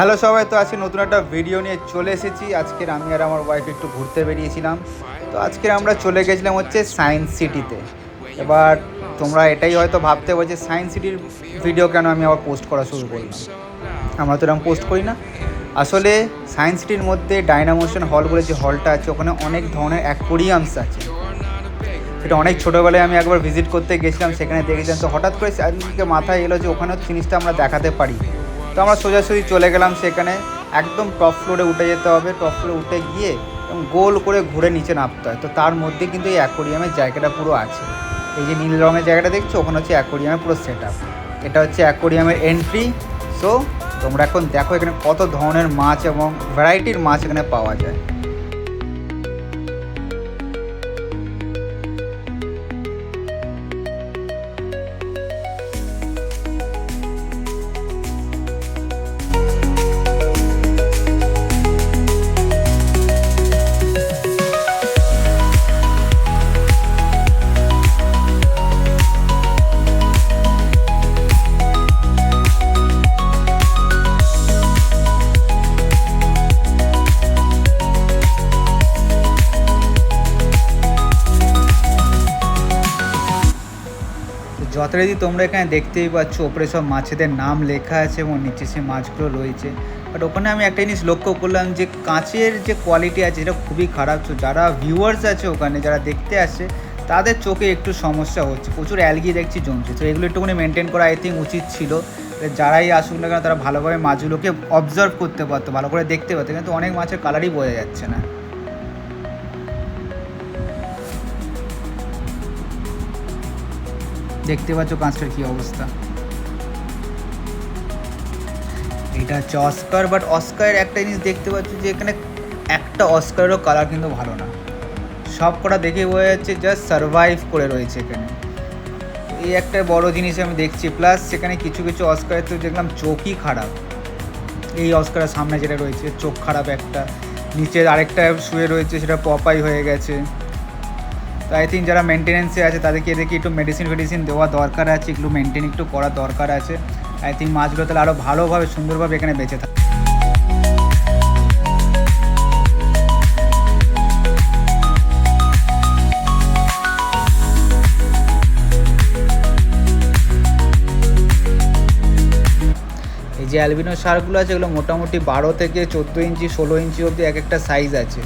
Hello সবাই, তো আজকে নতুন একটা ভিডিও নিয়ে চলে এসেছি। আজকের আমি আর আমার ওয়াইফ একটু ঘুরতে বেরিয়েছিলাম। তো আজকে আমরা চলে গেছিলাম হচ্ছে সায়েন্স সিটিতে। এবার তোমরা এটাই হয়তো ভাবতে পারো যে সায়েন্স সিটির ভিডিও কেন আমি আবার পোস্ট করা শুরু করলাম। আমরা তো এরকম পোস্ট করি না। আসলে সায়েন্স সিটির মধ্যে ডায়নামোশন হল বলে যে হলটা আছে, ওখানে অনেক ধরনের অ্যাকোয়ারিয়ামস আছে। সেটা অনেক ছোটোবেলায় আমি একবার ভিজিট করতে গেছিলাম, সেখানে দেখেছিলাম। তো হঠাৎ করে আজকে মাথায় এলো যে ওখানেও জিনিসটা আমরা দেখাতে পারি। তো আমরা সোজাসুজি চলে গেলাম সেখানে। একদম টপ ফ্লোরে উঠে যেতে হবে। টপ ফ্লোরে উঠে গিয়ে গোল করে ঘুরে নিচে নামতে হয়। তো তার মধ্যে কিন্তু এই অ্যাকোয়ারিয়ামের জায়গাটা পুরো আছে। এই যে নীল রঙের জায়গাটা দেখছো, ওখানে হচ্ছে অ্যাকোয়ারিয়ামের পুরো সেট আপ। এটা হচ্ছে অ্যাকোয়ারিয়ামের এন্ট্রি। সো তোমরা এখন দেখো এখানে কত ধরনের মাছ এবং ভ্যারাইটির মাছ এখানে পাওয়া যায়। যথারীতি তোমরা এখানে দেখতেই পাচ্ছ, ওপরে সব মাছেদের নাম লেখা আছে এবং নিচে সে মাছগুলো রয়েছে। বাট ওখানে আমি একটা জিনিস লক্ষ্য করলাম যে কাঁচের যে কোয়ালিটি আছে এটা খুবই খারাপ। তো যারা ভিউয়ার্স আছে ওখানে, যারা দেখতে আসে, তাদের চোখে একটু সমস্যা হচ্ছে। প্রচুর অ্যালগি দেখছি জমছে। তো এগুলো একটুখানি মেনটেন করা আই থিঙ্ক উচিত ছিল। যারাই আসুক না কেন তারা ভালোভাবে মাছগুলোকে অবজার্ভ করতে পারতো, ভালো করে দেখতে পারতো। কিন্তু অনেক মাছের কালারই বোঝা যাচ্ছে না। দেখতে পাচ্ছ কাঁচটার কী অবস্থা। এটা হচ্ছে অস্কার। বাট অস্কারের একটা জিনিস দেখতে পাচ্ছ যে এখানে একটা অস্কারেরও কালার কিন্তু ভালো না। সব কটা দেখে বোঝা যাচ্ছে জাস্ট সারভাইভ করে রয়েছে এখানে। এই একটা বড় জিনিস আমি দেখছি। প্লাস সেখানে কিছু কিছু অস্কারের তো দেখলাম চোখই খারাপ। এই অস্কারের সামনে যেটা রয়েছে চোখ খারাপ একটা, নিচে আরেকটা শুয়ে রয়েছে সেটা পপাই হয়ে গেছে। তো আই থিঙ্ক যারা মেনটেনেন্সে আছে তাদেরকে এদেরকে একটু মেডিসিন দেওয়া দরকার আছে, একটু মেনটেন একটু করা দরকার আছে। আই থিঙ্ক মাছগুলো তাহলে আরও ভালোভাবে সুন্দরভাবে এখানে বেঁচে থাকে। এই যে অ্যালবিনো শার্কগুলো আছে, এগুলো মোটামুটি 12 থেকে 14 ইঞ্চি 16 ইঞ্চি অবধি এক একটা সাইজ আছে।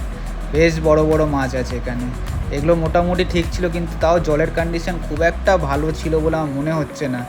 বেশ বড় বড় মাছ আছে এখানে। এগুলো মোটামুটি ঠিক ছিল, কিন্তু তাও জলের কন্ডিশন খুব একটা ভালো ছিল বলে আমার মনে হচ্ছে না।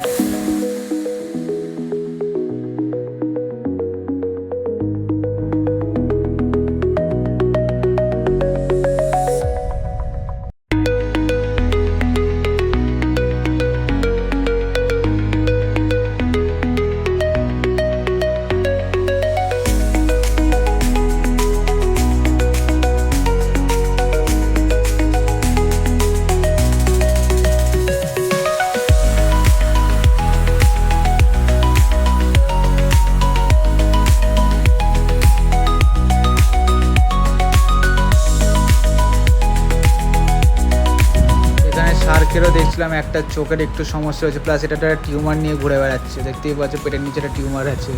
শার্কেরও দেখছিলাম একটা চোখের একটু সমস্যা হয়েছে, প্লাস এটা একটা টিউমার নিয়ে ঘুরে বেড়াচ্ছে। দেখতেই পাচ্ছ পেটের নিচে একটা টিউমার আছে।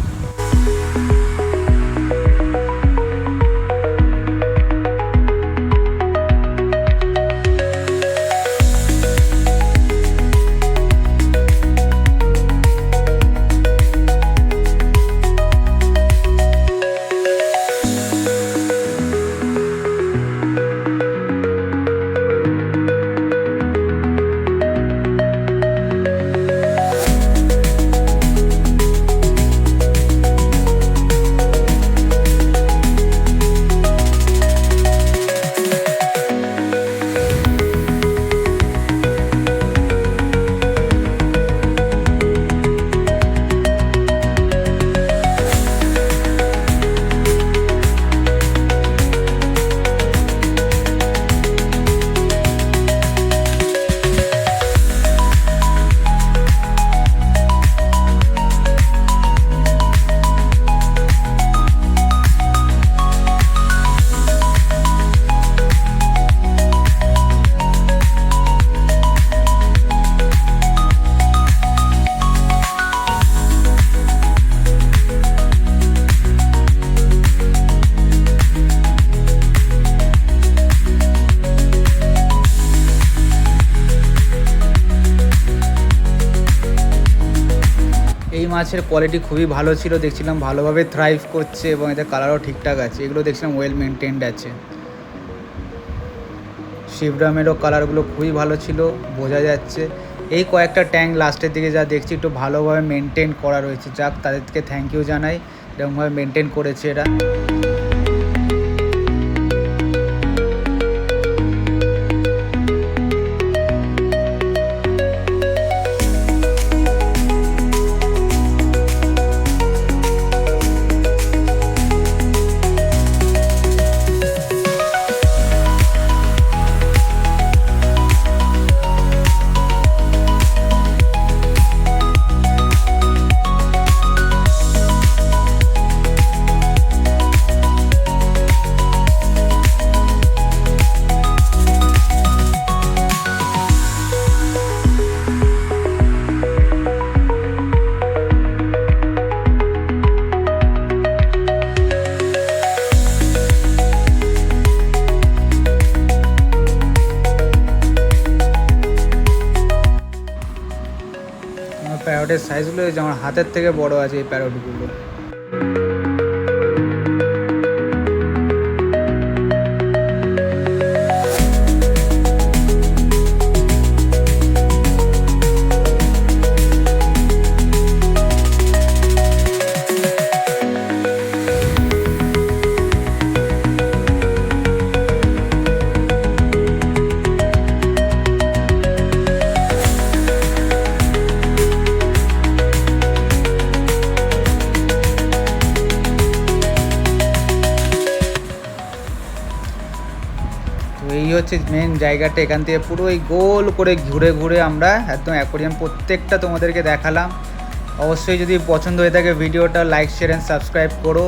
মাছের কোয়ালিটি খুবই ভালো ছিল, দেখছিলাম ভালোভাবে থ্রাইভ করছে এবং এদের কালারও ঠিকঠাক আছে, এগুলো দেখছিলাম ওয়েল মেনটেনড আছে। শিবরামেরও কালারগুলো খুবই ভালো ছিল, বোঝা যাচ্ছে। এই কয়েকটা ট্যাঙ্ক লাস্টের দিকে যা দেখছি একটু ভালোভাবে মেনটেন করা রয়েছে, যাক তাদেরকে থ্যাংক ইউ জানাই, এরকমভাবে মেনটেন করেছে এরা। প্যারটের সাইজগুলো আমার হাতের থেকে বড় আছে এই প্যারটগুলো। তো এই হচ্ছে মেন জায়গাটা, এখান থেকে পুরো এই গোল করে ঘুরে ঘুরে আমরা একদম অ্যাকোয়ারিয়াম প্রত্যেকটা তোমাদেরকে দেখালাম। অবশ্যই যদি পছন্দ হয়ে থাকে ভিডিওটা লাইক শেয়ার অ্যান্ড সাবস্ক্রাইব করো।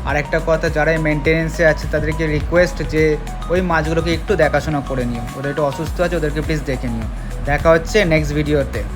আর একটা কথা, যারা মেনটেনেন্সে আছে তাদেরকে রিকোয়েস্ট যে ওই মাছগুলোকে একটু দেখাশোনা করে নিও, ওদের একটু অসুস্থ আছে, ওদেরকে প্লিজ দেখে নিও। দেখা হচ্ছে নেক্সট ভিডিওতে।